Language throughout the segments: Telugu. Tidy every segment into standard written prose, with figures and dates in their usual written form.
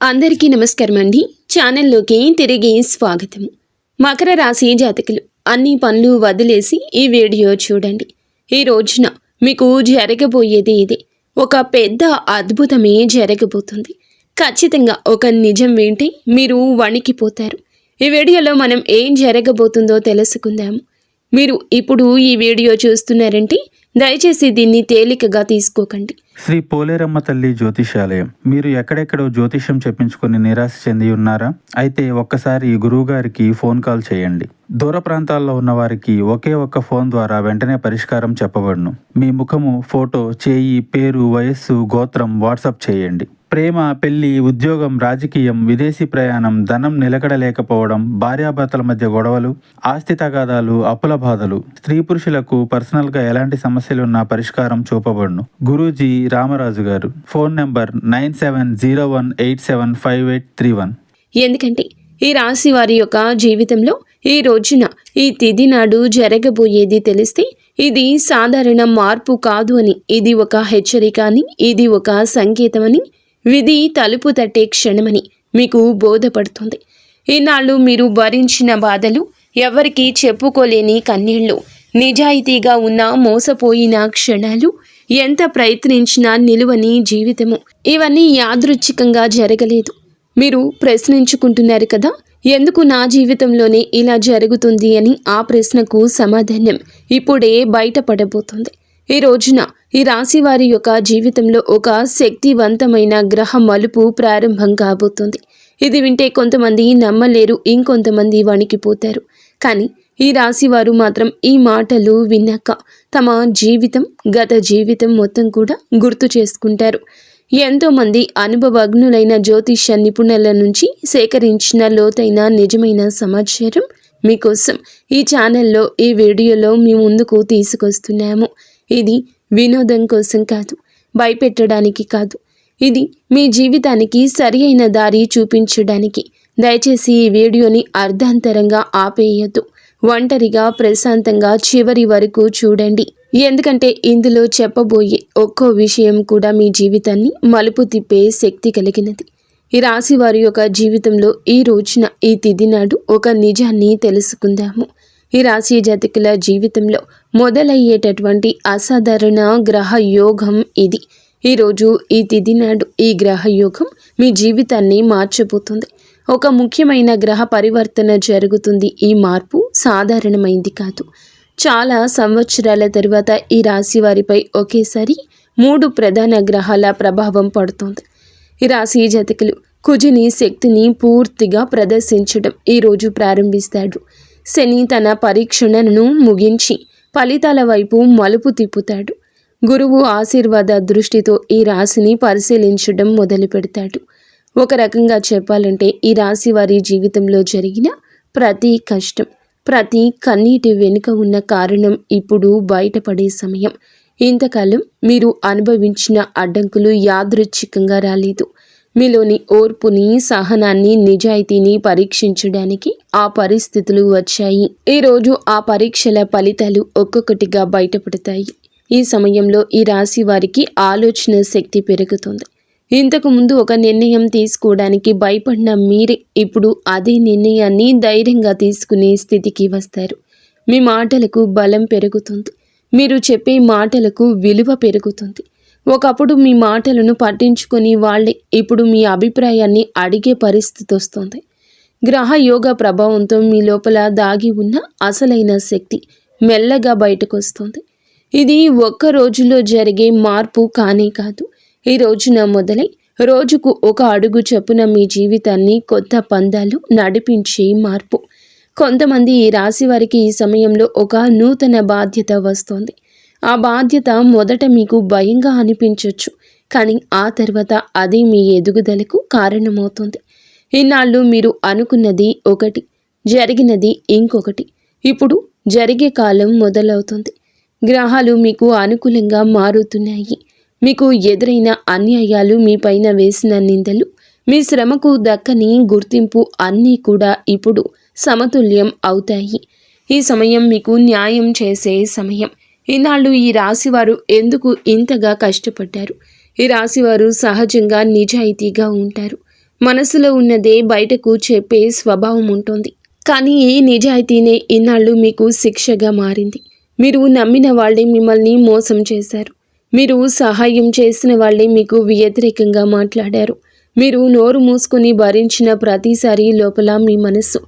అందరికీ నమస్కారం అండి. ఛానల్లోకి తిరిగి స్వాగతం. మకర రాశి జాతకులు అన్ని పనులు వదిలేసి ఈ వీడియో చూడండి. ఈ రోజున మీకు జరగబోయేది ఇదే. ఒక పెద్ద అద్భుతమే జరగబోతుంది. ఖచ్చితంగా ఒక నిజం వింటే మీరు వణికిపోతారు. ఈ వీడియోలో మనం ఏం జరగబోతుందో తెలుసుకుందాము. మీరు ఇప్పుడు ఈ వీడియో చూస్తున్నారంటే దయచేసి దీన్ని తేలికగా తీసుకోకండి. శ్రీ పోలేరమ్మ తల్లి జ్యోతిషాలయం. మీరు ఎక్కడెక్కడో జ్యోతిషం చెప్పించుకుని నిరాశ చెంది ఉన్నారా? అయితే ఒక్కసారి గురువుగారికి ఫోన్ కాల్ చేయండి. దూర ప్రాంతాల్లో ఉన్న వారికి ఒకే ఒక్క ఫోన్ ద్వారా వెంటనే పరిష్కారం చెప్పబడును. మీ ముఖము, ఫోటో, చేయి, పేరు, వయస్సు, గోత్రం వాట్సాప్ చేయండి. ప్రేమ, పెళ్లి, ఉద్యోగం, రాజకీయం, విదేశీ ప్రయాణం, ధనం నిలకడలేకపోవడం, భార్యాభర్తల మధ్య గొడవలు, ఆస్తి తగాదాలు, అప్పుల బాధలు, స్త్రీ పురుషులకు పర్సనల్గా ఎలాంటి సమస్యలున్నా పరిష్కారం చూపబడును. గురూజీ రామరాజు గారు. Phone number 9701875831. ఎందుకంటే ఈ రాశి వారి యొక్క జీవితంలో ఈ రోజున ఈ తిథి నాడు జరగబోయేది తెలిస్తే ఇది సాధారణ మార్పు కాదు అని, ఇది ఒక హెచ్చరిక అని, ఇది ఒక సంకేతమని, విధి తలుపు తట్టే క్షణమని మీకు బోధపడుతుంది. ఈనాళ్ళు మీరు భరించిన బాధలు, ఎవరికి చెప్పుకోలేని కన్నీళ్లు, నిజాయితీగా ఉన్న మోసపోయిన క్షణాలు, ఎంత ప్రయత్నించినా నిలువని జీవితము, ఇవన్నీ యాదృచ్ఛికంగా జరగలేదు. మీరు ప్రశ్నించుకుంటున్నారు కదా, ఎందుకు నా జీవితంలోనే ఇలా జరుగుతుంది అని. ఆ ప్రశ్నకు సమాధానం ఇప్పుడే బయటపడబోతుంది. ఈ రోజున ఈ రాశి వారి యొక్క జీవితంలో ఒక శక్తివంతమైన గ్రహ మలుపు ప్రారంభం కాబోతుంది. ఇది వింటే కొంతమంది నమ్మలేరు, ఇంకొంతమంది వణికిపోతారు. కానీ ఈ రాశి వారు మాత్రం ఈ మాటలు విన్నాక తమ జీవితం, గత జీవితం మొత్తం కూడా గుర్తు చేసుకుంటారు. ఎంతోమంది అనుభవజ్ఞులైన జ్యోతిష నిపుణుల నుంచి సేకరించిన లోతైన నిజమైన సమాచారం మీకోసం ఈ ఛానల్లో, ఈ వీడియోలో మీ ముందుకు తీసుకొస్తున్నాము. ఇది వినోదం కోసం కాదు, భయపెట్టడానికి కాదు, ఇది మీ జీవితానికి సరి అయిన దారి చూపించడానికి. దయచేసి ఈ వీడియోని అర్ధాంతరంగా ఆపేయద్దు. ఒంటరిగా ప్రశాంతంగా చివరి వరకు చూడండి. ఎందుకంటే ఇందులో చెప్పబోయే ఒక్కో విషయం కూడా మీ జీవితాన్ని మలుపు తిప్పే శక్తి కలిగినది. ఈ రాశి వారి యొక్క జీవితంలో ఈ రోజున, ఈ తిథి నాడు ఒక నిజాన్ని తెలుసుకుందాము. ఈ రాశి జాతకుల జీవితంలో మొదలయ్యేటటువంటి అసాధారణ గ్రహ యోగం ఇది. ఈరోజు ఈ తిథి నాడు ఈ గ్రహ యోగం మీ జీవితాన్ని మార్చబోతుంది. ఒక ముఖ్యమైన గ్రహ పరివర్తన జరుగుతుంది. ఈ మార్పు సాధారణమైంది కాదు. చాలా సంవత్సరాల తరువాత ఈ రాశి వారిపై ఒకేసారి 3 ప్రధాన గ్రహాల ప్రభావం పడుతుంది. ఈ రాశి జాతకులు కుజుని శక్తిని పూర్తిగా ప్రదర్శించడం ఈరోజు ప్రారంభిస్తాడు. శని తన పరీక్షణను ముగించి ఫలితాల వైపు మలుపు తిప్పుతాడు. గురువు ఆశీర్వాద దృష్టితో ఈ రాశిని పరిశీలించడం మొదలు పెడతాడు. ఒక రకంగా చెప్పాలంటే ఈ రాశి వారి జీవితంలో జరిగిన ప్రతి కష్టం, ప్రతి కన్నీటి వెనుక ఉన్న కారణం ఇప్పుడు బయటపడే సమయం. ఇంతకాలం మీరు అనుభవించిన అడ్డంకులు యాదృచ్ఛికంగా రాలేదు. మీలోని ఓర్పుని, సహనాన్ని, నిజాయితీని పరీక్షించడానికి ఆ పరిస్థితులు వచ్చాయి. ఈరోజు ఆ పరీక్షల ఫలితాలు ఒక్కొక్కటిగా బయటపడతాయి. ఈ సమయంలో ఈ రాశి వారికి ఆలోచన శక్తి పెరుగుతుంది. ఇంతకు ముందు ఒక నిర్ణయం తీసుకోవడానికి భయపడిన మీరే ఇప్పుడు అదే నిర్ణయాన్ని ధైర్యంగా తీసుకునే స్థితికి వస్తారు. మీ మాటలకు బలం పెరుగుతుంది. మీరు చెప్పే మాటలకు విలువ పెరుగుతుంది. ఒకప్పుడు మీ మాటలను పట్టించుకొని వాళ్ళే ఇప్పుడు మీ అభిప్రాయాన్ని అడిగే పరిస్థితి వస్తుంది. గ్రహ యోగ ప్రభావంతో మీ లోపల దాగి ఉన్న అసలైన శక్తి మెల్లగా బయటకు వస్తుంది. ఇది ఒక్క రోజులో జరిగే మార్పు కానే కాదు. ఈ రోజున మొదలై రోజుకు ఒక అడుగు చొప్పున మీ జీవితాన్ని కొత్త పందాలు నడిపించే మార్పు. కొంతమంది ఈ రాశి వారికి ఈ సమయంలో ఒక నూతన బాధ్యత వస్తోంది. ఆ బాధ్యత మొదట మీకు భయంగా అనిపించవచ్చు, కానీ ఆ తర్వాత అది మీ ఎదుగుదలకు కారణమవుతుంది. ఇన్నాళ్ళు మీరు అనుకున్నది ఒకటి, జరిగినది ఇంకొకటి. ఇప్పుడు జరిగే కాలం మొదలవుతుంది. గ్రహాలు మీకు అనుకూలంగా మారుతున్నాయి. మీకు ఎదురైన అన్యాయాలు, మీ పైన వేసిన నిందలు, మీ శ్రమకు దక్కని గుర్తింపు అన్నీ కూడా ఇప్పుడు సమతుల్యం అవుతాయి. ఈ సమయం మీకు న్యాయం చేసే సమయం. ఈనాళ్ళు ఈ రాశివారు ఎందుకు ఇంతగా కష్టపడ్డారు? ఈ రాశివారు సహజంగా నిజాయితీగా ఉంటారు. మనసులో ఉన్నదే బయటకు చెప్పే స్వభావం ఉంటుంది. కానీ ఈ నిజాయితీనే ఇన్నాళ్ళు మీకు శిక్షగా మారింది. మీరు నమ్మిన వాళ్ళే మిమ్మల్ని మోసం చేశారు. మీరు సహాయం చేసిన వాళ్ళే మీకు వ్యతిరేకంగా మాట్లాడారు. మీరు నోరు మూసుకుని భరించిన ప్రతిసారి లోపల మీ మనస్సు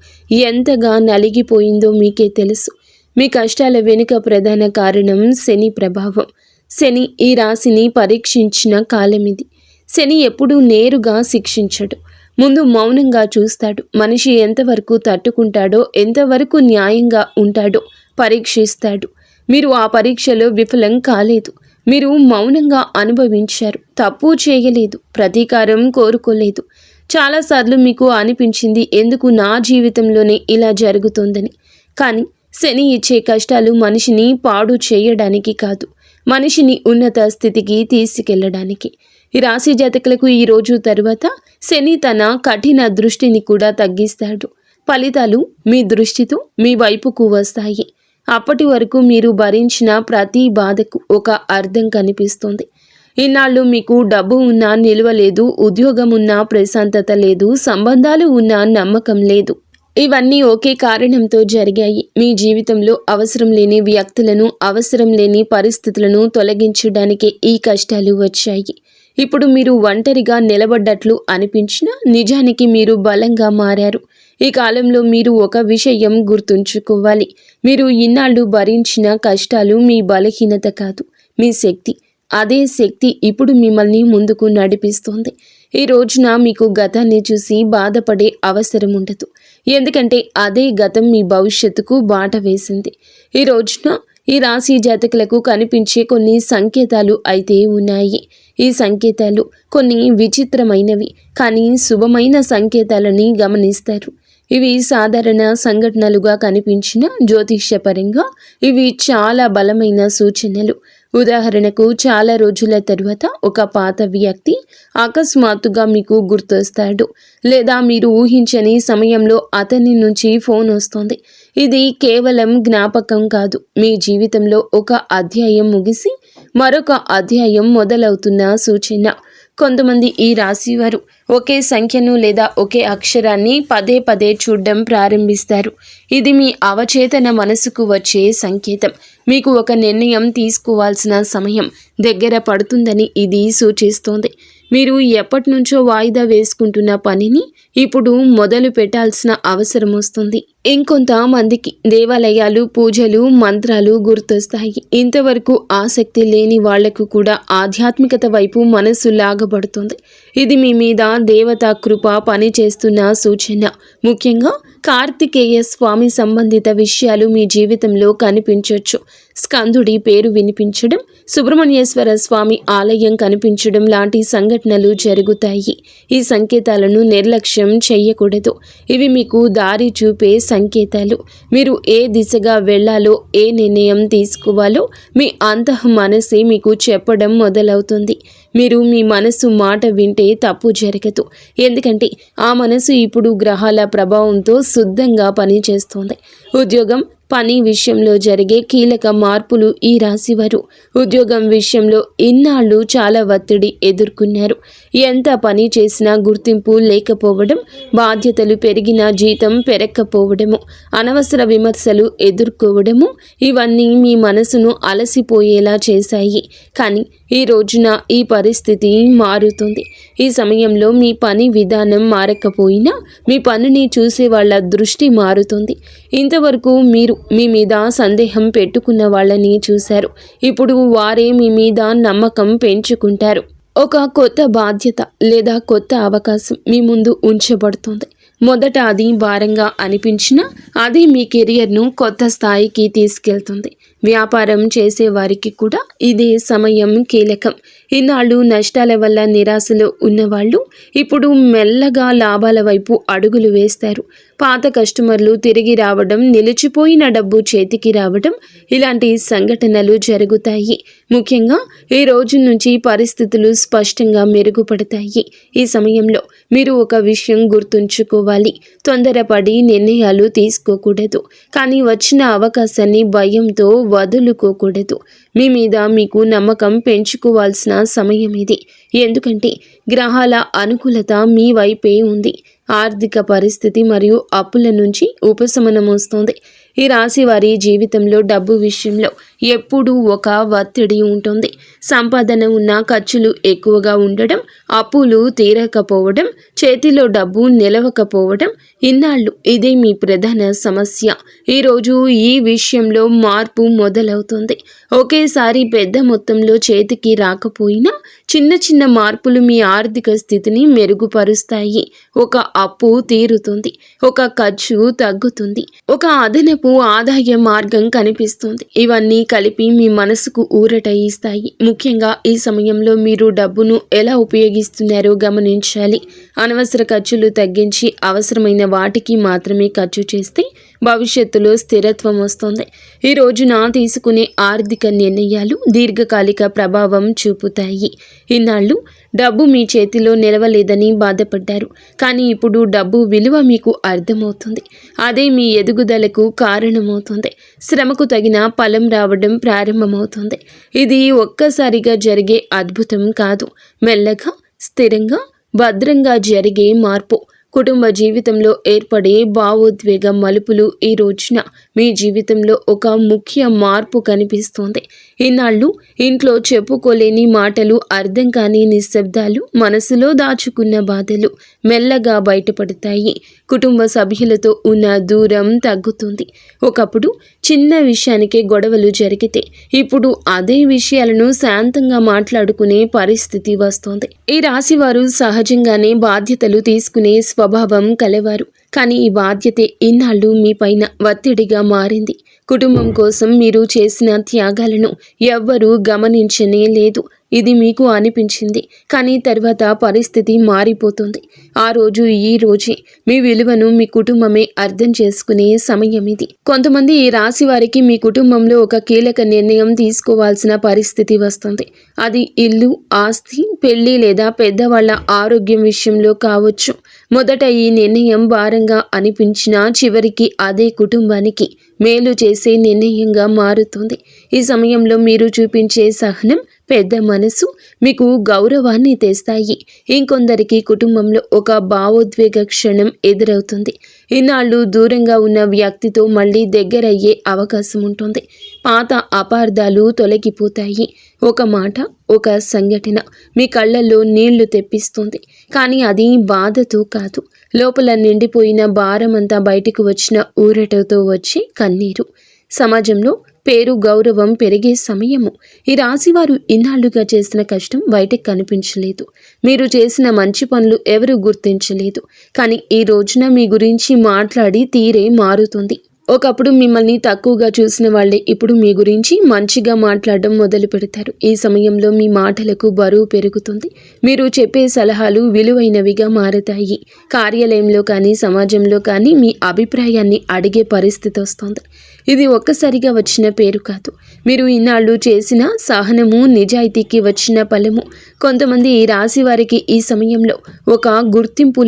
ఎంతగా నలిగిపోయిందో మీకే తెలుసు. మీ కష్టాల వెనుక ప్రధాన కారణం శని ప్రభావం. శని ఈ రాశిని పరీక్షించిన కాలం ఇది. శని ఎప్పుడూ నేరుగా శిక్షించడు. ముందు మౌనంగా చూస్తాడు. మనిషి ఎంతవరకు తట్టుకుంటాడో, ఎంతవరకు న్యాయంగా ఉంటాడో పరీక్షిస్తాడు. మీరు ఆ పరీక్షలో విఫలం కాలేదు. మీరు మౌనంగా అనుభవించారు. తప్పు చేయలేదు, ప్రతీకారం కోరుకోలేదు. చాలాసార్లు మీకు అనిపించింది, ఎందుకు నా జీవితంలోనే ఇలా జరుగుతోందని. కానీ శని ఇచ్చే కష్టాలు మనిషిని పాడు చేయడానికి కాదు, మనిషిని ఉన్నత స్థితికి తీసుకెళ్లడానికి. ఈ రాశి జాతకులకు ఈ రోజు తరువాత శని తన కఠిన దృష్టిని కూడా తగ్గిస్తాడు. ఫలితాలు మీ దృష్టితో మీ వైపుకు వస్తాయి. అప్పటి వరకు మీరు భరించిన ప్రతి బాధకు ఒక అర్థం కనిపిస్తుంది. ఇన్నాళ్ళు మీకు డబ్బు ఉన్నా నిలువ లేదు, ఉద్యోగం ఉన్నా ప్రశాంతత లేదు, సంబంధాలు ఉన్నా నమ్మకం లేదు. ఇవన్నీ ఒకే కారణంతో జరిగాయి. మీ జీవితంలో అవసరం లేని వ్యక్తులను, అవసరం లేని పరిస్థితులను తొలగించడానికే ఈ కష్టాలు వచ్చాయి. ఇప్పుడు మీరు ఒంటరిగా నిలబడ్డట్లు అనిపించినా నిజానికి మీరు బలంగా మారారు. ఈ కాలంలో మీరు ఒక విషయం గుర్తుంచుకోవాలి. మీరు ఇన్నాళ్ళు భరించిన కష్టాలు మీ బలహీనత కాదు, మీ శక్తి. అదే శక్తి ఇప్పుడు మిమ్మల్ని ముందుకు నడిపిస్తోంది. ఈ రోజున మీకు గతాన్ని చూసి బాధపడే అవసరం ఉండదు. ఎందుకంటే అదే గతం మీ భవిష్యత్తుకు బాట వేసింది. ఈ రోజున ఈ రాశి జాతకులకు కనిపించే కొన్ని సంకేతాలు అయితే ఉన్నాయి. ఈ సంకేతాలు కొన్ని విచిత్రమైనవి, కానీ శుభమైన సంకేతాలని గమనిస్తారు. ఇవి సాధారణ సంఘటనలుగా కనిపించిన జ్యోతిష్యపరంగా ఇవి చాలా బలమైన సూచనలు. ఉదాహరణకు, చాలా రోజుల తరువాత ఒక పాత వ్యక్తి అకస్మాత్తుగా మీకు గుర్తొస్తాడు, లేదా మీరు ఊహించని సమయంలో అతని నుంచి ఫోన్ వస్తుంది. ఇది కేవలం జ్ఞాపకం కాదు, మీ జీవితంలో ఒక అధ్యాయం ముగిసి మరొక అధ్యాయం మొదలవుతున్న సూచన. కొంతమంది ఈ రాశివారు ఒకే సంఖ్యను లేదా ఒకే అక్షరాన్ని పదే పదే చూడడం ప్రారంభిస్తారు. ఇది మీ అవచేతన మనసుకు వచ్చే సంకేతం. మీకు ఒక నిర్ణయం తీసుకోవాల్సిన సమయం దగ్గర పడుతుందని ఇది సూచిస్తోంది. మీరు ఎప్పటి నుంచో వాయిదా వేసుకుంటున్న పనిని ఇప్పుడు మొదలు పెట్టాల్సిన అవసరం వస్తుంది. ఇంకొంతమందికి దేవాలయాలు, పూజలు, మంత్రాలు గుర్తొస్తాయి. ఇంతవరకు ఆసక్తి లేని వాళ్లకు కూడా ఆధ్యాత్మికత వైపు మనసు లాగబడుతుంది. ఇది మీ మీద దేవతా కృప పనిచేస్తున్న సూచన. ముఖ్యంగా కార్తికేయ స్వామి సంబంధిత విషయాలు మీ జీవితంలో కనిపించవచ్చు. స్కందుడి పేరు వినిపించడం, సుబ్రహ్మణ్యేశ్వర స్వామి ఆలయం కనిపించడం లాంటి సంఘటనలు జరుగుతాయి. ఈ సంకేతాలను నిర్లక్ష్యం చేయకూడదు. ఇవి మీకు దారి చూపే సంకేతాలు. మీరు ఏ దిశగా వెళ్ళాలో, ఏ నిర్ణయం తీసుకోవాలో మీ అంతః మనసే మీకు చెప్పడం మొదలవుతుంది. మీరు మీ మనసు మాట వింటే తప్పు జరగదు. ఎందుకంటే ఆ మనసు ఇప్పుడు గ్రహాల ప్రభావంతో శుద్ధంగా పనిచేస్తోంది. ఉద్యోగం, పని విషయంలో జరిగే కీలక మార్పులు. ఈ రాశివారు ఉద్యోగం విషయంలో ఇన్నాళ్ళు చాలా ఒత్తిడి ఎదుర్కొన్నారు. ఎంత పని చేసినా గుర్తింపు లేకపోవడం, బాధ్యతలు పెరిగినా జీతం పెరగకపోవడము, అనవసర విమర్శలు ఎదుర్కోవడము, ఇవన్నీ మీ మనసును అలసిపోయేలా చేశాయి. కానీ ఈ రోజున ఈ పరిస్థితి మారుతుంది. ఈ సమయంలో మీ పని విధానం మారకపోయినా మీ పనిని చూసే వాళ్ళ దృష్టి మారుతుంది. ఇంతవరకు మీరు మీ మీద సందేహం పెట్టుకున్న వాళ్ళని చూశారు. ఇప్పుడు వారే మీ మీద నమ్మకం పెంచుకుంటారు. ఒక కొత్త బాధ్యత లేదా కొత్త అవకాశం మీ ముందు ఉంచబడుతుంది. మొదట అది భారంగా అనిపించినా అది మీ కెరియర్ను కొత్త స్థాయికి తీసుకెళ్తుంది. వ్యాపారం చేసే వారికి కూడా ఇదే సమయం కీలకం. ఇన్నాళ్ళు నష్టాల వల్ల నిరాశలో ఉన్నవాళ్ళు ఇప్పుడు మెల్లగా లాభాల వైపు అడుగులు వేస్తారు. పాత కస్టమర్లు తిరిగి రావడం, నిలిచిపోయిన డబ్బు చేతికి రావడం, ఇలాంటి సంఘటనలు జరుగుతాయి. ముఖ్యంగా ఈ రోజు నుంచి పరిస్థితులు స్పష్టంగా మెరుగుపడతాయి. ఈ సమయంలో మీరు ఒక విషయం గుర్తుంచుకోవాలి. తొందరపడి నిర్ణయాలు తీసుకోకూడదు. కానీ వచ్చిన అవకాశాన్ని భయంతో వదులుకోకూడదు. మీ మీద మీకు నమ్మకం పెంచుకోవాల్సిన సమయం ఇది. ఎందుకంటే గ్రహాల అనుకూలత మీ వైపే ఉంది. ఆర్థిక పరిస్థితి మరియు అప్పుల నుంచి ఉపశమనం వస్తుంది. ఈ రాశి వారి జీవితంలో డబ్బు విషయంలో ఎప్పుడూ ఒక ఒత్తిడి ఉంటుంది. సంపాదన ఉన్న ఖర్చులు ఎక్కువగా ఉండడం, అప్పులు తీరకపోవడం, చేతిలో డబ్బు నిలవకపోవడం ఇన్నాళ్ళు ఇదే మీ ప్రధాన సమస్య. ఈరోజు ఈ విషయంలో మార్పు మొదలవుతుంది. ఒకేసారి పెద్ద మొత్తంలో చేతికి రాకపోయినా చిన్న చిన్న మార్పులు మీ ఆర్థిక స్థితిని మెరుగుపరుస్తాయి. ఒక అప్పు తీరుతుంది, ఒక ఖర్చు తగ్గుతుంది, ఒక అదనపు ఆదాయ మార్గం కనిపిస్తుంది. ఇవన్నీ కలిపి మీ మనసుకు ఊరట ఇస్తాయి. ముఖ్యంగా ఈ సమయంలో మీరు డబ్బును ఎలా ఉపయోగిస్తున్నారో గమనించాలి. అనవసర ఖర్చులు తగ్గించి అవసరమైన వాటికి మాత్రమే ఖర్చు చేస్తే భవిష్యత్తులో స్థిరత్వం వస్తుంది. ఈ రోజున తీసుకునే ఆర్థిక నిర్ణయాలు దీర్ఘకాలిక ప్రభావం చూపుతాయి. ఇన్నాళ్ళు డబ్బు మీ చేతిలో నిలవలేదని బాధపడ్డారు, కానీ ఇప్పుడు డబ్బు విలువ మీకు అర్థమవుతుంది. అదే మీ ఎదుగుదలకు కారణమవుతుంది. శ్రమకు తగిన ఫలం రావడం ప్రారంభమవుతుంది. ఇది ఒక్కసారిగా జరిగే అద్భుతం కాదు, మెల్లగా స్థిరంగా భద్రంగా జరిగే మార్పు. కుటుంబ జీవితంలో ఏర్పడే భావోద్వేగ మలుపులు ఈ రోజున మీ జీవితంలో ఒక ముఖ్య మార్పు కనిపిస్తోంది. ఇన్నాళ్ళు ఇంట్లో చెప్పుకోలేని మాటలు, అర్థం కాని నిశ్శబ్దాలు, మనసులో దాచుకున్న బాధలు మెల్లగా బయటపడతాయి. కుటుంబ సభ్యులతో ఉన్న దూరం తగ్గుతుంది. ఒకప్పుడు చిన్న విషయానికే గొడవలు జరిగితే ఇప్పుడు అదే విషయాలను శాంతంగా మాట్లాడుకునే పరిస్థితి వస్తోంది. ఈ రాశివారు సహజంగానే బాధ్యతలు తీసుకునే స్వభావం కలవారు, కానీ ఈ బాధ్యతే ఇన్నాళ్ళు మీ పైన ఒత్తిడిగా మారింది. కుటుంబం కోసం మీరు చేసిన త్యాగాలను ఎవ్వరూ గమనించనే లేదు. ఇది మీకు అనిపించింది, కానీ తర్వాత పరిస్థితి మారిపోతుంది. ఆ రోజు ఈ రోజే మీ విలువను మీ కుటుంబమే అర్థం చేసుకునే సమయం ఇది. కొంతమంది ఈ రాశి వారికి మీ కుటుంబంలో ఒక కీలక నిర్ణయం తీసుకోవాల్సిన పరిస్థితి వస్తుంది. అది ఇల్లు, ఆస్తి, పెళ్లి లేదా పెద్దవాళ్ల ఆరోగ్యం విషయంలో కావచ్చు. మొదట ఈ నిర్ణయం భారంగా అనిపించినా చివరికి అదే కుటుంబానికి మేలు చేసే నిర్ణయంగా మారుతుంది. ఈ సమయంలో మీరు చూపించే సహనం, పెద్ద మనసు మీకు గౌరవాన్ని తెస్తాయి. ఇంకొందరికి కుటుంబంలో ఒక భావోద్వేగ క్షణం ఎదురవుతుంది. ఇన్నాళ్ళు దూరంగా ఉన్న వ్యక్తితో మళ్ళీ దగ్గరయ్యే అవకాశం ఉంటుంది. పాత అపార్థాలు తొలగిపోతాయి. ఒక మాట, ఒక సంఘటన మీ కళ్ళల్లో నీళ్లు తెప్పిస్తుంది, కానీ అది బాధతో కాదు, లోపల నిండిపోయిన భారమంతా బయటకు వచ్చిన ఊరటతో వచ్చి కన్నీరు. సమాజంలో పేరు, గౌరవం పెరిగే సమయము. ఈ రాశివారు ఇన్నాళ్లుగా చేసిన కష్టం బయటకు కనిపించలేదు. మీరు చేసిన మంచి పనులు ఎవరు గుర్తించలేదు, కానీ ఈ రోజున మీ గురించి మాట్లాడి తీరే మారుతుంది. ఒకప్పుడు మిమ్మల్ని తక్కువగా చూసిన వాళ్ళే ఇప్పుడు మీ గురించి మంచిగా మాట్లాడడం మొదలు పెడతారు. ఈ సమయంలో మీ మాటలకు బరువు పెరుగుతుంది. మీరు చెప్పే సలహాలు విలువైనవిగా మారతాయి. కార్యాలయంలో కానీ సమాజంలో కానీ మీ అభిప్రాయాన్ని అడిగే పరిస్థితి వస్తుంది. ఇది ఒక్కసారిగా వచ్చిన పేరు కాదు, మీరు ఇన్నాళ్ళు చేసిన సహనము, నిజాయితీకి వచ్చిన ఫలము. కొంతమంది ఈ రాశి వారికి ఈ సమయంలో ఒక గుర్తింపు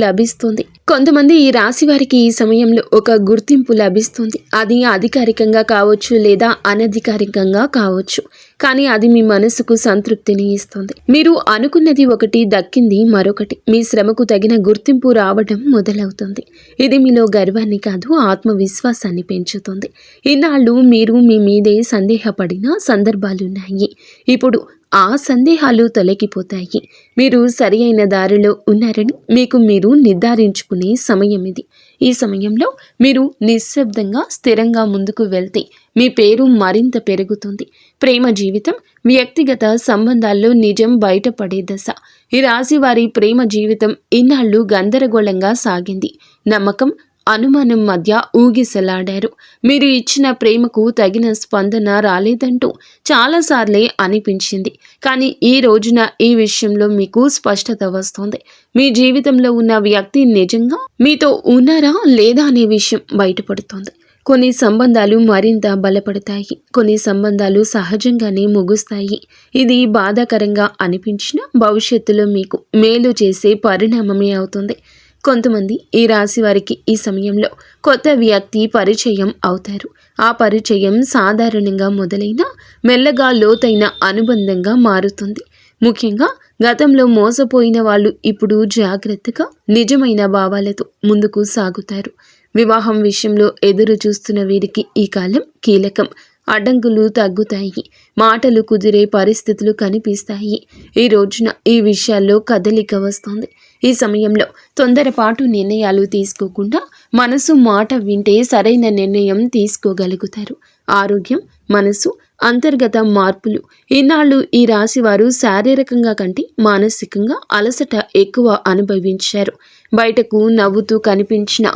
లభిస్తుంది. అది అధికారికంగా కావచ్చు లేదా అనధికారికంగా కావచ్చు, కానీ అది మీ మనసుకు సంతృప్తిని ఇస్తుంది. మీరు అనుకున్నది ఒకటి, దక్కింది మరొకటి. మీ శ్రమకు తగిన గుర్తింపు రావడం మొదలవుతుంది. ఇది మీలో గర్వాన్ని కాదు, ఆత్మవిశ్వాసాన్ని పెంచుతుంది. ఇన్నాళ్ళు మీరు మీ మీదే సందేహపడిన సందర్భాలున్నాయి. ఇప్పుడు ఆ సందేహాలు తొలగిపోతాయి. మీరు సరి అయిన దారిలో ఉన్నారని మీకు మీరు నిర్ధారించుకునే సమయం ఇది. ఈ సమయంలో మీరు నిశ్శబ్దంగా స్థిరంగా ముందుకు వెళ్తే మీ పేరు మరింత పెరుగుతుంది. ప్రేమ జీవితం, వ్యక్తిగత సంబంధాల్లో నిజం బయటపడే దశ. ఈ రాశి వారి ప్రేమ జీవితం ఇన్నాళ్ళు గందరగోళంగా సాగింది. నమ్మకం, అనుమానం మధ్య ఊగిసలాడారు. మీరు ఇచ్చిన ప్రేమకు తగిన స్పందన రాలేదంటూ చాలాసార్లే అనిపించింది, కానీ ఈ రోజున ఈ విషయంలో మీకు స్పష్టత వస్తుంది. మీ జీవితంలో ఉన్న వ్యక్తి నిజంగా మీతో ఉన్నారా లేదా అనే విషయం బయటపడుతోంది. కొన్ని సంబంధాలు మరింత బలపడతాయి, కొన్ని సంబంధాలు సహజంగానే ముగుస్తాయి. ఇది బాధాకరంగా అనిపించినా భవిష్యత్తులో మీకు మేలు చేసే పరిణామమే అవుతుంది. కొంతమంది ఈ రాశి వారికి ఈ సమయంలో కొత్త వ్యక్తి పరిచయం అవుతారు. ఆ పరిచయం సాధారణంగా మొదలైన మెల్లగా లోతైన అనుబంధంగా మారుతుంది. ముఖ్యంగా గతంలో మోసపోయిన వాళ్ళు ఇప్పుడు జాగ్రత్తగా నిజమైన భావాలతో ముందుకు సాగుతారు. వివాహం విషయంలో ఎదురు చూస్తున్న వీరికి ఈ కాలం కీలకం. అడ్డంకులు తగ్గుతాయి, మాటలు కుదిరే పరిస్థితులు కనిపిస్తాయి. ఈ రోజున ఈ విషయాల్లో కదలిక వస్తుంది. ఈ సమయంలో తొందరపాటు నిర్ణయాలు తీసుకోకుండా మనసు మాట వింటే సరైన నిర్ణయం తీసుకోగలుగుతారు. ఆరోగ్యం, మనసు, అంతర్గత మార్పులు. ఈనాళ్ళు ఈ రాశి వారు శారీరకంగా కంటే మానసికంగా అలసట ఎక్కువ అనుభవించారు. బయటకు నవ్వుతూ కనిపించిన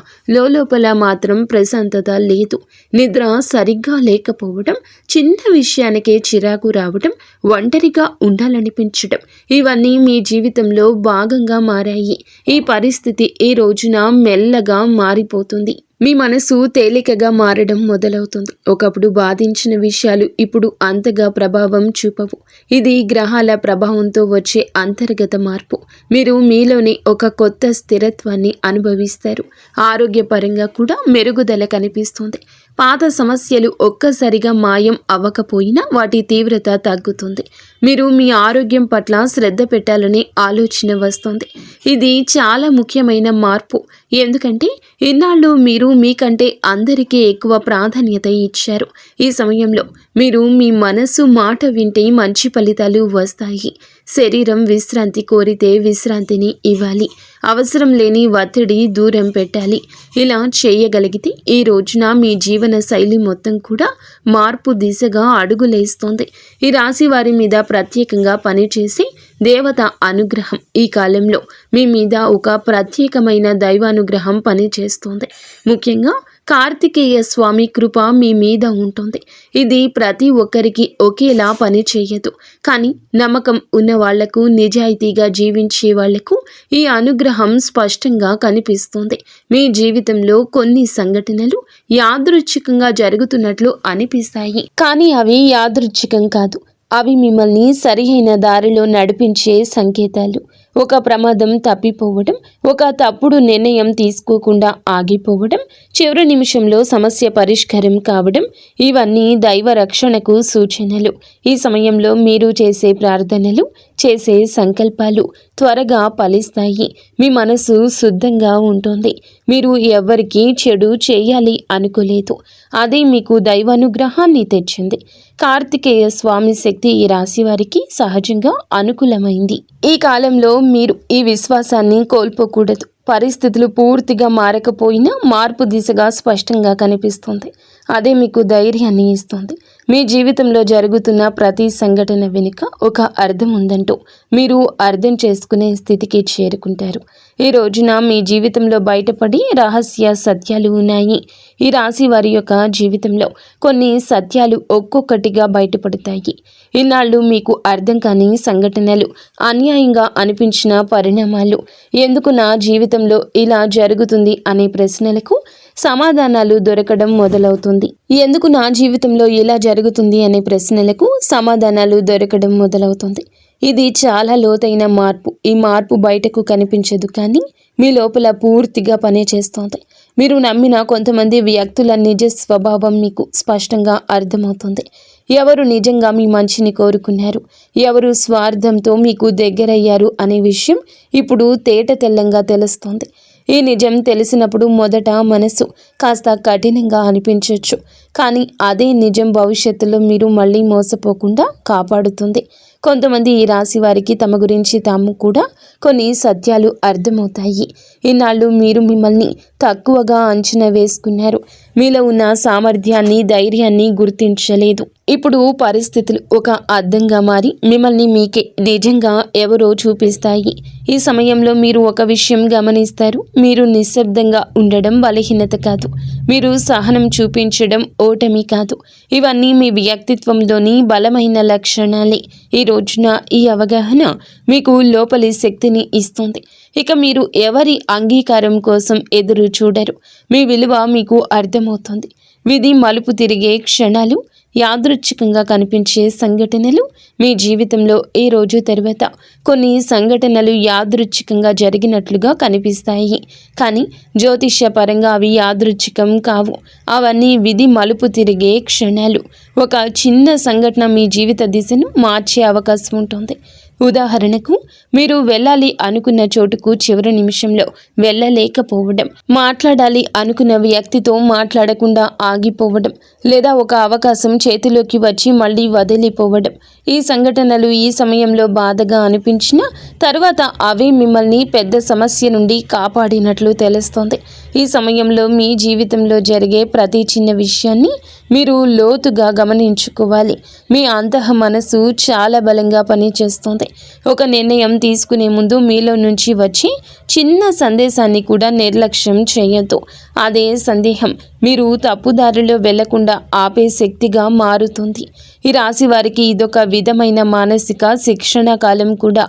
లోపల మాత్రం ప్రశాంతత లేదు. నిద్ర సరిగ్గా లేకపోవడం, చిన్న విషయానికే చిరాకు రావడం, ఒంటరిగా ఉండాలనిపించడం, ఇవన్నీ మీ జీవితంలో భాగంగా మారాయి. ఈ పరిస్థితి ఈ రోజున మెల్లగా మారిపోతుంది. మీ మనసు తేలికగా మారడం మొదలవుతుంది. ఒకప్పుడు బాధించిన విషయాలు ఇప్పుడు అంతగా ప్రభావం చూపవు. ఇది గ్రహాల ప్రభావంతో వచ్చే అంతర్గత మార్పు. మీరు మీలోని ఒక కొత్త స్థిరత్వాన్ని అనుభవిస్తారు. ఆరోగ్యపరంగా కూడా మెరుగుదల కనిపిస్తుంది. పాత సమస్యలు ఒక్కసారిగా మాయం అవ్వకపోయినా వాటి తీవ్రత తగ్గుతుంది. మీరు మీ ఆరోగ్యం పట్ల శ్రద్ధ పెట్టాలనే ఆలోచన వస్తుంది. ఇది చాలా ముఖ్యమైన మార్పు. ఎందుకంటే ఇన్నాళ్ళు మీరు మీకంటే అందరికీ ఎక్కువ ప్రాధాన్యత ఇచ్చారు. ఈ సమయంలో మీరు మీ మనసు మాట వింటే మంచి ఫలితాలు వస్తాయి. శరీరం విశ్రాంతి కోరితే విశ్రాంతిని ఇవ్వాలి. అవసరం లేని ఒత్తిడి దూరం పెట్టాలి. ఇలా చేయగలిగితే ఈ రోజున మీ జీవన శైలి మొత్తం కూడా మార్పు దిశగా అడుగులేస్తోంది. ఈ రాశి వారి మీద ప్రత్యేకంగా పనిచేసి దేవత అనుగ్రహం ఈ కాలంలో మీ మీద ఒక ప్రత్యేకమైన దైవానుగ్రహం పనిచేస్తోంది. ముఖ్యంగా కార్తికేయ స్వామి కృప మీ మీద ఉంటుంది. ఇది ప్రతి ఒక్కరికి ఒకేలా పని చేయదు. కానీ నమ్మకం ఉన్న వాళ్లకు, నిజాయితీగా జీవించే వాళ్లకు ఈ అనుగ్రహం స్పష్టంగా కనిపిస్తుంది. మీ జీవితంలో కొన్ని సంఘటనలు యాదృచ్ఛికంగా జరుగుతున్నట్లు అనిపిస్తాయి. కానీ అవి యాదృచ్ఛికం కాదు. అవి మిమ్మల్ని సరియైన దారిలో నడిపించే సంకేతాలు. ఒక ప్రమాదం తప్పిపోవడం, ఒక తప్పుడు నిర్ణయం తీసుకోకుండా ఆగిపోవడం, చివరి నిమిషంలో సమస్య పరిష్కారం కావడం, ఇవన్నీ దైవ రక్షణకు సూచనలు. ఈ సమయంలో మీరు చేసే ప్రార్థనలు, చేసే సంకల్పాలు త్వరగా ఫలిస్తాయి. మీ మనసు శుద్ధంగా ఉంటుంది. మీరు ఎవ్వరికీ చెడు చేయాలి అనుకోలేదు. అదే మీకు దైవానుగ్రహాన్ని తెచ్చింది. కార్తికేయ స్వామి శక్తి ఈ రాశి వారికి సహజంగా అనుకూలమైంది. ఈ కాలంలో మీరు ఈ విశ్వాసాన్ని కోల్పోకూడదు. పరిస్థితులు పూర్తిగా మారకపోయినా మార్పు దిశగా స్పష్టంగా కనిపిస్తుంది. అదే మీకు ధైర్యాన్ని ఇస్తుంది. మీ జీవితంలో జరుగుతున్న ప్రతి సంఘటన వెనుక ఒక అర్థం ఉందంటూ మీరు అర్థం చేసుకునే స్థితికి చేరుకుంటారు. ఈ రోజున మీ జీవితంలో బయటపడి రహస్య సత్యాలు ఉన్నాయి. ఈ రాశి వారి యొక్క జీవితంలో కొన్ని సత్యాలు ఒక్కొక్కటిగా బయటపడతాయి. ఇన్నాళ్ళు మీకు అర్థం కాని సంఘటనలు, అన్యాయంగా అనిపించిన పరిణామాలు, ఎందుకు నా జీవితంలో ఇలా జరుగుతుంది అనే ప్రశ్నలకు సమాధానాలు దొరకడం మొదలవుతుంది. ఎందుకు నా జీవితంలో ఇలా జరుగుతుంది అనే ప్రశ్నలకు సమాధానాలు దొరకడం మొదలవుతుంది. ఇది చాలా లోతైన మార్పు. ఈ మార్పు బయటకు కనిపించదు, కానీ మీ లోపల పూర్తిగా పనిచేస్తోంది. మీరు నమ్మిన కొంతమంది వ్యక్తుల నిజ స్వభావం మీకు స్పష్టంగా అర్థమవుతుంది. ఎవరు నిజంగా మీ మంచిని కోరుకున్నారు, ఎవరు స్వార్థంతో మీకు దగ్గరయ్యారు అనే విషయం ఇప్పుడు తేట తెల్లంగా తెలుస్తోంది. ఈ నిజం తెలిసినప్పుడు మొదట మనసు కాస్త కఠినంగా అనిపించవచ్చు, కానీ అదే నిజం భవిష్యత్తులో మీరు మళ్ళీ మోసపోకుండా కాపాడుతుంది. కొంతమంది ఈ రాశి వారికి తమ గురించి తాము కూడా కొన్ని సత్యాలు అర్థమవుతాయి. ఇన్నాళ్ళు మీరు మిమ్మల్ని తక్కువగా అంచనా వేసుకున్నారు. మీలో ఉన్న సామర్థ్యాన్ని, ధైర్యాన్ని గుర్తించలేదు. ఇప్పుడు పరిస్థితులు ఒక అద్దంగా మారి మిమ్మల్ని మీకే నిజంగా ఎవరో చూపిస్తాయి. ఈ సమయంలో మీరు ఒక విషయం గమనిస్తారు. మీరు నిశ్శబ్దంగా ఉండడం బలహీనత కాదు. మీరు సహనం చూపించడం ఓటమి కాదు. ఇవన్నీ మీ వ్యక్తిత్వంలోని బలమైన లక్షణాలే. ఈ రోజున ఈ అవగాహన మీకు లోపలి శక్తిని ఇస్తుంది. ఇక మీరు ఎవరి అంగీకారం కోసం ఎదురు చూడరు. మీ విలువ మీకు అర్థమవుతుంది. విధి మలుపు తిరిగే క్షణాలు, యాదృచ్ఛికంగా కనిపించే సంఘటనలు మీ జీవితంలో ఈ రోజు తర్వాత కొన్ని సంఘటనలు యాదృచ్ఛికంగా జరిగినట్లుగా కనిపిస్తాయి. కానీ జ్యోతిష్య పరంగా అవి యాదృచ్ఛికం కావు. అవన్నీ విధి మలుపు తిరిగే క్షణాలు. ఒక చిన్న సంఘటన మీ జీవిత దిశను మార్చే అవకాశం ఉంటుంది. ఉదాహరణకు, మీరు వెళ్ళాలి అనుకున్న చోటుకు చివరి నిమిషంలో వెళ్ళలేకపోవడం, మాట్లాడాలి అనుకున్న వ్యక్తితో మాట్లాడకుండా ఆగిపోవడం, లేదా ఒక అవకాశం చేతిలోకి వచ్చి మళ్ళీ వదిలిపోవడం. ఈ సంఘటనలు ఈ సమయంలో బాధగా అనిపించినా తర్వాత అవే మిమ్మల్ని పెద్ద సమస్య నుండి కాపాడినట్లు తెలుస్తోంది. ఈ సమయంలో మీ జీవితంలో జరిగే ప్రతి చిన్న విషయాన్ని మీరు లోతుగా గమనించుకోవాలి. మీ అంతః మనసు చాలా బలంగా పనిచేస్తుంది. ఒక నిర్ణయం తీసుకునే ముందు మీలో నుంచి వచ్చి చిన్న సందేశాన్ని కూడా నిర్లక్ష్యం చేయొద్దు. అదే సందేహం మీరు తప్పుదారిలో వెళ్లకుండా ఆపే శక్తిగా మారుతుంది. ఈ రాశి వారికి ఇదొక విధమైన మానసిక శిక్షణ కాలం కూడా.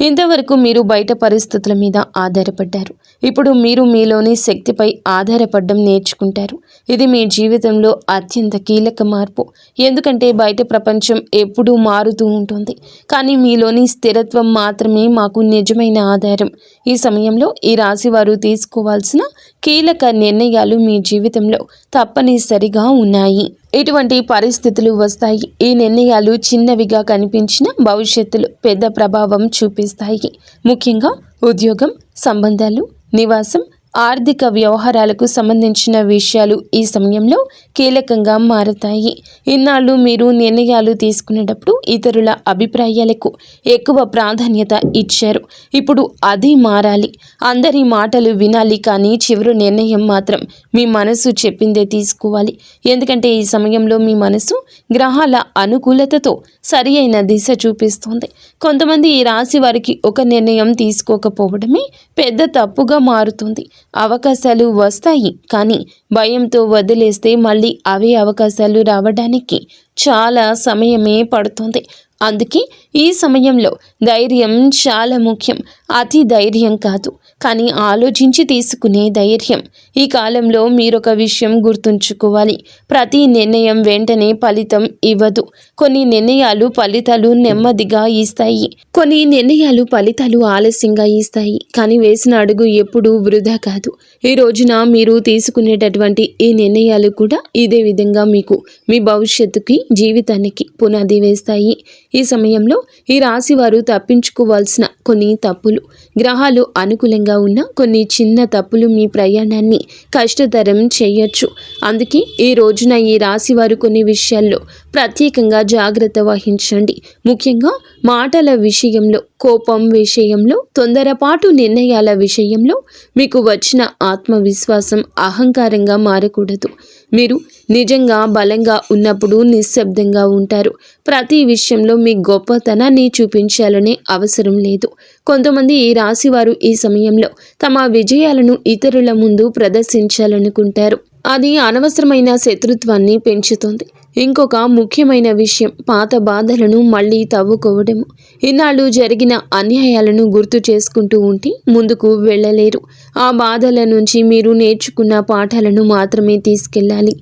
ఇంతవరకు మీరు బయట పరిస్థితుల మీద ఆధారపడ్డారు. ఇప్పుడు మీరు మీలోని శక్తిపై ఆధారపడడం నేర్చుకుంటారు. ఇది మీ జీవితంలో అత్యంత కీలక మార్పు. ఎందుకంటే బయట ప్రపంచం ఎప్పుడూ మారుతూ ఉంటుంది, కానీ మీలోని స్థిరత్వం మాత్రమే మాకు నిజమైన ఆధారం. ఈ సమయంలో ఈ రాశి వారు తీసుకోవాల్సిన కీలక నిర్ణయాలు మీ జీవితంలో తప్పనిసరిగా ఉన్నాయి. ఇటువంటి పరిస్థితులు వస్తాయి. ఈ నిర్ణయాలు చిన్నవిగా కనిపించిన భవిష్యత్తులో పెద్ద ప్రభావం చూపిస్తాయి. ముఖ్యంగా ఉద్యోగం, సంబంధాలు, నివాసం, ఆర్థిక వ్యవహారాలకు సంబంధించిన విషయాలు ఈ సమయంలో కీలకంగా మారతాయి. ఇన్నాళ్ళు మీరు నిర్ణయాలు తీసుకునేటప్పుడు ఇతరుల అభిప్రాయాలకు ఎక్కువ ప్రాధాన్యత ఇచ్చారు. ఇప్పుడు అది మారాలి. అందరి మాటలు వినాలి, కానీ చివరి నిర్ణయం మాత్రం మీ మనసు చెప్పిందే తీసుకోవాలి. ఎందుకంటే ఈ సమయంలో మీ మనసు గ్రహాల అనుకూలతతో సరి అయిన దిశ చూపిస్తుంది. కొంతమంది ఈ రాశి వారికి ఒక నిర్ణయం తీసుకోకపోవడమే పెద్ద తప్పుగా మారుతుంది. అవకాశాలు వస్తాయి, కానీ భయంతో వదిలేస్తే మళ్ళీ అవే అవకాశాలు రావడానికి చాలా సమయమే పడుతుంది. అందుకే ఈ సమయంలో ధైర్యం చాలా ముఖ్యం. అతి ధైర్యం కాదు, కానీ ఆలోచించి తీసుకునే ధైర్యం. ఈ కాలంలో మీరొక విషయం గుర్తుంచుకోవాలి. ప్రతి నిర్ణయం వెంటనే ఫలితం ఇవ్వదు. కొన్ని నిర్ణయాలు ఫలితాలు నెమ్మదిగా ఇస్తాయి, కొన్ని నిర్ణయాలు ఫలితాలు ఆలస్యంగా ఇస్తాయి. కానీ వేసిన అడుగు ఎప్పుడూ వృధా కాదు. ఈ రోజున మీరు తీసుకునేటటువంటి ఈ నిర్ణయాలు కూడా ఇదే విధంగా మీకు మీ భవిష్యత్తుకి, జీవితానికి పునాది వేస్తాయి. ఈ సమయంలో ఈ రాశి వారు తప్పించుకోవాల్సిన కొన్ని తప్పులు, గ్రహాలు అనుకూలంగా ఉన్న కొన్ని చిన్న తప్పులు మీ ప్రయాణాన్ని కష్టతరం చేయొచ్చు. అందుకే ఈ రోజున ఈ రాశి వారు కొన్ని విషయాల్లో ప్రత్యేకంగా జాగ్రత్త వహించండి. ముఖ్యంగా మాటల విషయంలో, కోపం విషయంలో, తొందరపాటు నిర్ణయాల విషయంలో మీకు వచ్చిన ఆత్మవిశ్వాసం అహంకారంగా మారకూడదు. మీరు నిజంగా బలంగా ఉన్నప్పుడు నిశ్శబ్దంగా ఉంటారు. ప్రతి విషయంలో మీ గొప్పతనాన్ని చూపించాలనే అవసరం లేదు. కొంతమంది ఈ రాశి వారు ఈ సమయంలో తమ విజయాలను ఇతరుల ముందు ప్రదర్శించాలనుకుంటారు. అది అనవసరమైన శత్రుత్వాన్ని పెంచుతుంది. ఇంకొక ముఖ్యమైన విషయం, పాత బాధలను మళ్ళీ తవ్వుకోవడము. ఇన్నాళ్ళు జరిగిన అన్యాయాలను గుర్తు చేసుకుంటూ ఉంటే ముందుకు వెళ్ళలేరు. ఆ బాధల నుంచి మీరు నేర్చుకున్న పాఠాలను మాత్రమే తీసుకెళ్ళాలి,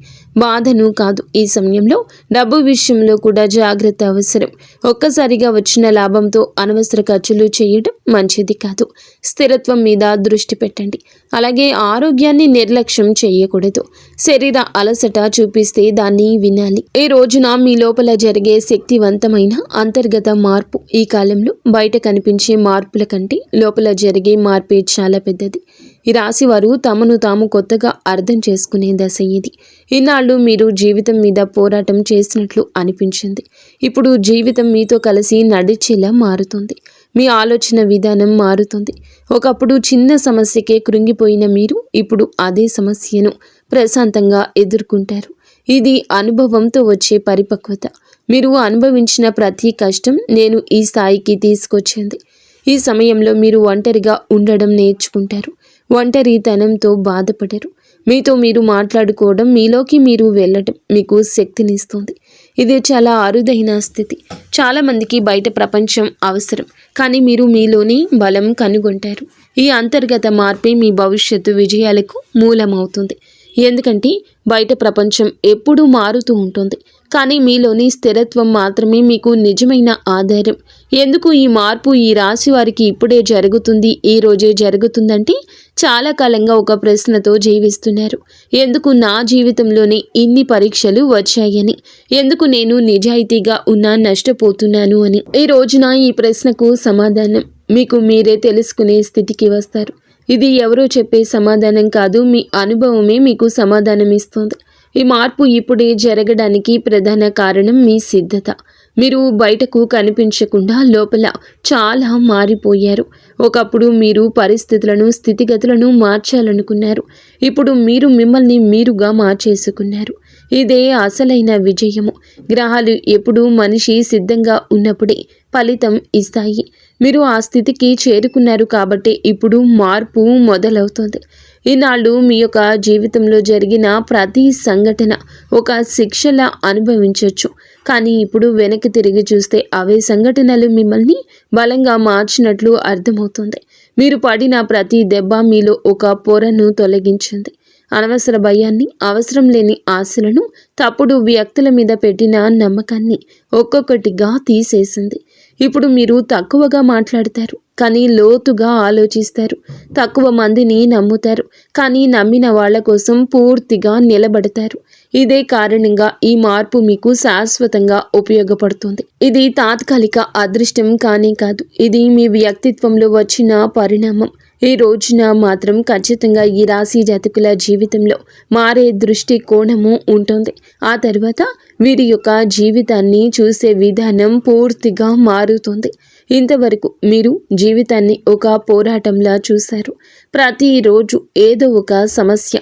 బాధను కాదు. ఈ సమయంలో డబ్బు విషయంలో కూడా జాగ్రత్త అవసరం. ఒక్కసారిగా వచ్చిన లాభంతో అనవసర ఖర్చులు చేయడం మంచిది కాదు. స్థిరత్వం మీద దృష్టి పెట్టండి. అలాగే ఆరోగ్యాన్ని నిర్లక్ష్యం చేయకూడదు. శరీర అలసట చూపిస్తే దాన్ని వినాలి. ఈ రోజున మీ లోపల జరిగే శక్తివంతమైన అంతర్గత మార్పు ఈ కాలంలో బయట కనిపించే మార్పుల కంటే లోపల జరిగే మార్పే చాలా పెద్దది. ఈ రాశి వారు తమను తాము కొత్తగా అర్థం చేసుకునే దశ ఇది. ఇన్నాళ్ళు మీరు జీవితం మీద పోరాటం చేసినట్లు అనిపించింది. ఇప్పుడు జీవితం మీతో కలిసి నడిచేలా మారుతుంది. మీ ఆలోచన విధానం మారుతుంది. ఒకప్పుడు చిన్న సమస్యకే కృంగిపోయిన మీరు ఇప్పుడు అదే సమస్యను ప్రశాంతంగా ఎదుర్కొంటారు. ఇది అనుభవంతో వచ్చే పరిపక్వత. మీరు అనుభవించిన ప్రతి కష్టం నేను ఈ స్థాయికి తీసుకొచ్చింది. ఈ సమయంలో మీరు ఒంటరిగా ఉండడం నేర్చుకుంటారు. ఒంటరితనంతో బాధపడరు. మీతో మీరు మాట్లాడుకోవడం, మీలోకి మీరు వెళ్ళటం మీకు శక్తినిస్తుంది. ఇది చాలా అరుదైన స్థితి. చాలామందికి బయట ప్రపంచం అవసరం, కానీ మీరు మీలోని బలం కనుగొంటారు. ఈ అంతర్గత మార్పే మీ భవిష్యత్తు విజయాలకు మూలమవుతుంది. ఎందుకంటే బయట ప్రపంచం ఎప్పుడూ మారుతూ ఉంటుంది, కానీ మీలోని స్థిరత్వం మాత్రమే మీకు నిజమైన ఆధారం. ఎందుకు ఈ మార్పు ఈ రాశి వారికి ఇప్పుడే జరుగుతుంది, ఈ రోజే జరుగుతుందంటే చాలా కాలంగా ఒక ప్రశ్నతో జీవిస్తున్నారు. ఎందుకు నా జీవితంలోనే ఇన్ని పరీక్షలు వచ్చాయని, ఎందుకు నేను నిజాయితీగా ఉన్నా నష్టపోతున్నాను అని. ఈ రోజున ఈ ప్రశ్నకు సమాధానం మీకు మీరే తెలుసుకునే స్థితికి వస్తారు. ఇది ఎవరో చెప్పే సమాధానం కాదు, మీ అనుభవమే మీకు సమాధానం ఇస్తుంది. ఈ మార్పు ఇప్పుడే జరగడానికి ప్రధాన కారణం మీ సిద్ధత. మీరు బయటకు కనిపించకుండా లోపల చాలా మారిపోయారు. ఒకప్పుడు మీరు పరిస్థితులను, స్థితిగతులను మార్చాలనుకున్నారు. ఇప్పుడు మీరు మిమ్మల్ని మీరుగా మార్చేసుకున్నారు. ఇదే అసలైన విజయము. గ్రహాలు ఎప్పుడు మనిషి సిద్ధంగా ఉన్నప్పుడే ఫలితం ఇస్తాయి. మీరు ఆ స్థితికి చేరుకున్నారు కాబట్టి ఇప్పుడు మార్పు మొదలవుతుంది. ఈనాళ్ళు మీ యొక్క జీవితంలో జరిగిన ప్రతి సంఘటన ఒక శిక్షలా అనుభవించవచ్చు. కానీ ఇప్పుడు వెనక్కి తిరిగి చూస్తే అవే సంఘటనలు మిమ్మల్ని బలంగా మార్చినట్లు అర్థమవుతుంది. మీరు పడిన ప్రతి దెబ్బ మీలో ఒక పొరను తొలగించింది. అనవసర భయాన్ని, అవసరం లేని ఆశలను, తప్పుడు వ్యక్తుల మీద పెట్టిన నమ్మకాన్ని ఒక్కొక్కటిగా తీసేసింది. ఇప్పుడు మీరు తక్కువగా మాట్లాడతారు, కానీ లోతుగా ఆలోచిస్తారు. తక్కువ మందిని నమ్ముతారు, కానీ నమ్మిన వాళ్ళ కోసం పూర్తిగా నిలబడతారు. ఇదే కారణంగా ఈ మార్పు మీకు శాశ్వతంగా ఉపయోగపడుతుంది. ఇది తాత్కాలిక అదృష్టం కానీ కాదు, ఇది మీ వ్యక్తిత్వంలో వచ్చిన పరిణామం. ఈ రోజున మాత్రం ఖచ్చితంగా ఈ రాశి జాతకుల జీవితంలో మారే దృష్టి కోణము ఉంటుంది. ఆ తర్వాత వీరి యొక్క జీవితాన్ని చూసే విధానం పూర్తిగా మారుతుంది. ఇంతవరకు మీరు జీవితాన్ని ఒక పోరాటంలా చూశారు. ప్రతిరోజు ఏదో ఒక సమస్య,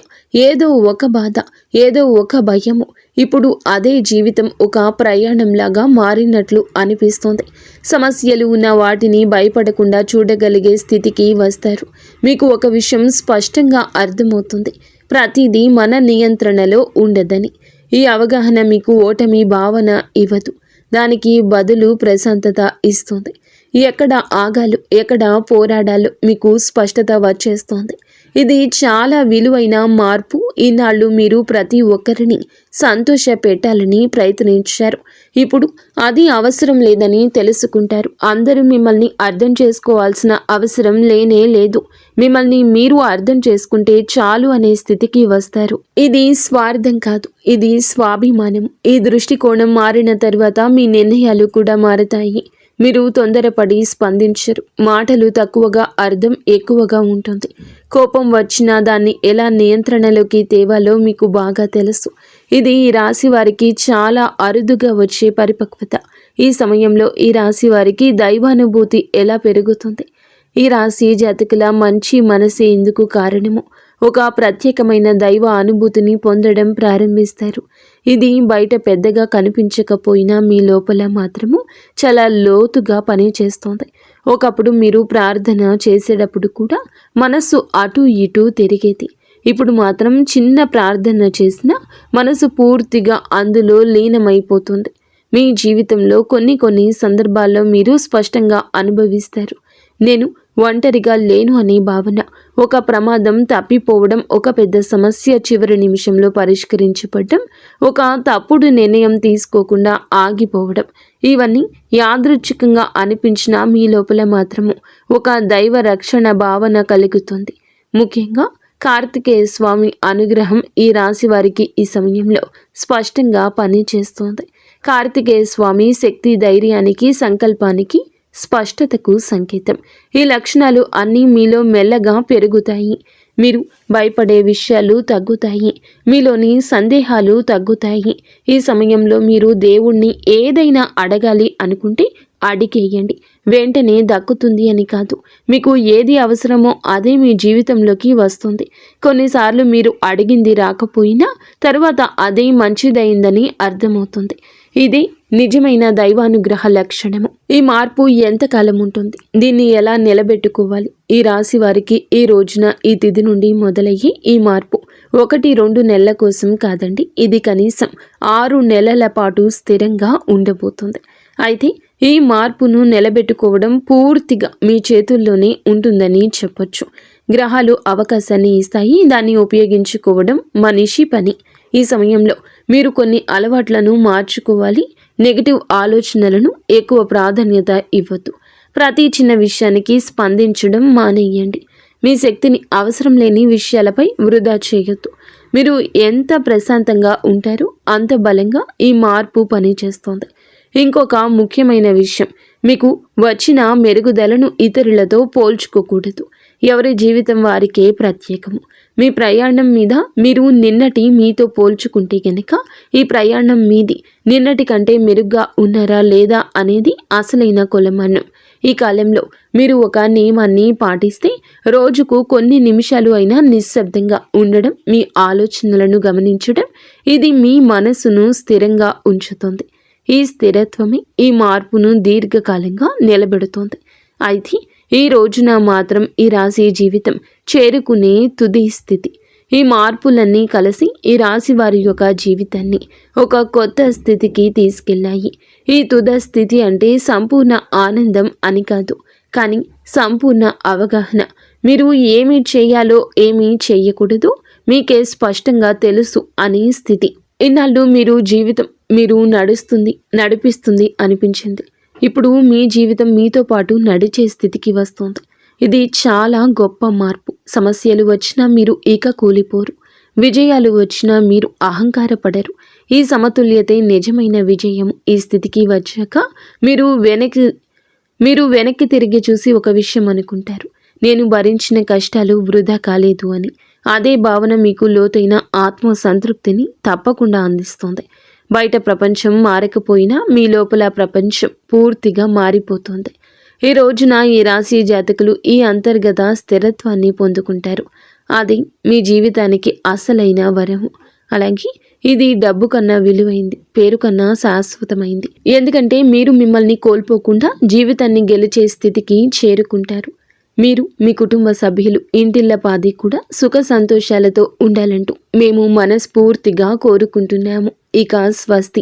ఏదో ఒక బాధ, ఏదో ఒక భయము. ఇప్పుడు అదే జీవితం ఒక ప్రయాణంలాగా మారినట్లు అనిపిస్తోంది. సమస్యలు ఉన్న వాటిని భయపడకుండా చూడగలిగే స్థితికి వస్తారు. మీకు ఒక విషయం స్పష్టంగా అర్థమవుతుంది, ప్రతిదీ మన నియంత్రణలో ఉండదని. ఈ అవగాహన మీకు ఓటమి భావన ఇవ్వదు, దానికి బదులు ప్రశాంతత ఇస్తుంది. ఎక్కడ ఆగాలో, ఎక్కడ పోరాడాలో మీకు స్పష్టత వచ్చేస్తోంది. ఇది చాలా విలువైన మార్పు. ఈనాళ్ళు మీరు ప్రతి ఒక్కరిని సంతోష పెట్టాలని ప్రయత్నించారు. ఇప్పుడు అది అవసరం లేదని తెలుసుకుంటారు. అందరూ మిమ్మల్ని అర్థం చేసుకోవాల్సిన అవసరం లేనే లేదు. మిమ్మల్ని మీరు అర్థం చేసుకుంటే చాలు అనే స్థితికి వస్తారు. ఇది స్వార్థం కాదు, ఇది స్వాభిమానం. ఈ దృష్టికోణం మారిన తర్వాత మీ నిర్ణయాలు కూడా మారతాయి. మీరు తొందరపడి స్పందించరు. మాటలు తక్కువగా, అర్థం ఎక్కువగా ఉంటుంది. కోపం వచ్చినా దాన్ని ఎలా నియంత్రణలోకి తేవాలో మీకు బాగా తెలుసు. ఇది ఈ రాశి వారికి చాలా అరుదుగా వచ్చే పరిపక్వత. ఈ సమయంలో ఈ రాశి వారికి దైవానుభూతి ఎలా పెరుగుతుంది. ఈ రాశి జాతకుల మంచి మనసే ఇందుకు కారణము. ఒక ప్రత్యేకమైన దైవ అనుభూతిని పొందడం ప్రారంభిస్తారు. ఇది బయట పెద్దగా కనిపించకపోయినా మీ లోపల మాత్రము చాలా లోతుగా పనిచేస్తోంది. ఒకప్పుడు మీరు ప్రార్థన చేసేటప్పుడు కూడా మనసు అటు ఇటు తిరిగేది. ఇప్పుడు మాత్రం చిన్న ప్రార్థన చేసినా మనసు పూర్తిగా అందులో లీనమైపోతుంది. మీ జీవితంలో కొన్ని సందర్భాల్లో మీరు స్పష్టంగా అనుభవిస్తారు. నేను ఒంటరిగా లేను అనే భావన, ఒక ప్రమాదం తప్పిపోవడం, ఒక పెద్ద సమస్య చివరి నిమిషంలో పరిష్కరించబడడం, ఒక తప్పుడు నిర్ణయం తీసుకోకుండా ఆగిపోవడం, ఇవన్నీ యాదృచ్ఛికంగా అనిపించినా మీ లోపల మాత్రము ఒక దైవ రక్షణ భావన కలుగుతుంది. ముఖ్యంగా కార్తికేయ స్వామి అనుగ్రహం ఈ రాశి వారికి ఈ సమయంలో స్పష్టంగా పనిచేస్తోంది. కార్తికేయ స్వామి శక్తి, ధైర్యానికి, సంకల్పానికి, స్పష్టతకు సంకేతం. ఈ లక్షణాలు అన్నీ మీలో మెల్లగా పెరుగుతాయి. మీరు భయపడే విషయాలు తగ్గుతాయి. మీలోని సందేహాలు తగ్గుతాయి. ఈ సమయంలో మీరు దేవుణ్ణి ఏదైనా అడగాలి అనుకుంటే అడిగేయండి. వెంటనే దక్కుతుంది అని కాదు, మీకు ఏది అవసరమో అదే మీ జీవితంలోకి వస్తుంది. కొన్నిసార్లు మీరు అడిగింది రాకపోయినా తర్వాత అదే మంచిదైందని అర్థమవుతుంది. ఇది నిజమైన దైవానుగ్రహ లక్షణము. ఈ మార్పు ఎంతకాలం ఉంటుంది, దీన్ని ఎలా నిలబెట్టుకోవాలి? ఈ రాశి వారికి ఈ రోజున, ఈ తిథి నుండి మొదలయ్యే ఈ మార్పు 1-2 నెలల కోసం కాదండి, ఇది కనీసం 6 నెలల పాటు స్థిరంగా ఉండబోతుంది. అయితే ఈ మార్పును నిలబెట్టుకోవడం పూర్తిగా మీ చేతుల్లోనే ఉంటుందని చెప్పొచ్చు. గ్రహాలు అవకాశాన్ని ఇస్తాయి, దాన్ని ఉపయోగించుకోవడం మనిషి పని. ఈ సమయంలో మీరు కొన్ని అలవాట్లను మార్చుకోవాలి. నెగటివ్ ఆలోచనలను ఎక్కువ ప్రాధాన్యత ఇవ్వద్దు. ప్రతి చిన్న విషయానికి స్పందించడం మానేయండి. మీ శక్తిని అవసరం లేని విషయాలపై వృధా చేయొద్దు. మీరు ఎంత ప్రశాంతంగా ఉంటారో అంత బలంగా ఈ మార్పు పనిచేస్తోంది. ఇంకొక ముఖ్యమైన విషయం, మీకు వచ్చిన మెరుగుదలను ఇతరులతో పోల్చుకోకూడదు. ఎవరి జీవితం వారికే ప్రత్యేకము. మీ ప్రయాణం మీద మీరు నిన్నటి మీతో పోల్చుకుంటే గనక ఈ ప్రయాణం మీది నిన్నటి కంటే మెరుగ్గా ఉన్నారా లేదా అనేది అసలైన కొలమానం. ఈ కాలంలో మీరు ఒక నియమాన్ని పాటిస్తే రోజుకు కొన్ని నిమిషాలు అయినా నిశ్శబ్దంగా ఉండడం, మీ ఆలోచనలను గమనించడం, ఇది మీ మనసును స్థిరంగా ఉంచుతుంది. ఈ స్థిరత్వమే ఈ మార్పును దీర్ఘకాలంగా నిలబెడుతోంది. అయితే ఈ రోజున మాత్రం ఈ రాశి జీవితం చేరుకునే తుది స్థితి. ఈ మార్పులన్నీ కలిసి ఈ రాశి వారి యొక్క జీవితాన్ని ఒక కొత్త స్థితికి తీసుకెళ్ళాయి. ఈ తుద స్థితి అంటే సంపూర్ణ ఆనందం అని కాదు, కానీ సంపూర్ణ అవగాహన. మీరు ఏమి చేయాలో ఏమీ చేయకూడదు మీకే స్పష్టంగా తెలుసు అనే స్థితి. ఇన్నాళ్ళు మీరు నడిపిస్తుంది అనిపించింది. ఇప్పుడు మీ జీవితం మీతో పాటు నడిచే స్థితికి వస్తుంది. ఇది చాలా గొప్ప మార్పు. సమస్యలు వచ్చినా మీరు ఇక కూలిపోరు. విజయాలు వచ్చినా మీరు అహంకారపడరు. ఈ సమతుల్యతే నిజమైన విజయం. ఈ స్థితికి వచ్చాక మీరు వెనక్కి తిరిగి చూసి ఒక విషయం అనుకుంటారు, నేను భరించిన కష్టాలు వృధా కాలేదు అని. అదే భావన మీకు లోతైన ఆత్మ సంతృప్తిని తప్పకుండా అందిస్తుంది. బయట ప్రపంచం మారకపోయినా మీ లోపల ప్రపంచం పూర్తిగా మారిపోతుంది. ఈ రోజున ఈ రాశి జాతకులు ఈ అంతర్గత స్థిరత్వాన్ని పొందుకుంటారు. అది మీ జీవితానికి అసలైన వరము. అలాగే ఇది డబ్బు కన్నా విలువైంది, పేరు కన్నా శాశ్వతమైంది. ఎందుకంటే మీరు మిమ్మల్ని కోల్పోకుండా జీవితాన్ని గెలిచే స్థితికి చేరుకుంటారు. మీరు మీ కుటుంబ సభ్యులు ఇంటిల్లపాది కూడా సుఖ సంతోషాలతో ఉండాలంటూ మేము మనస్ఫూర్తిగా కోరుకుంటున్నాము. ఇక స్వస్తి.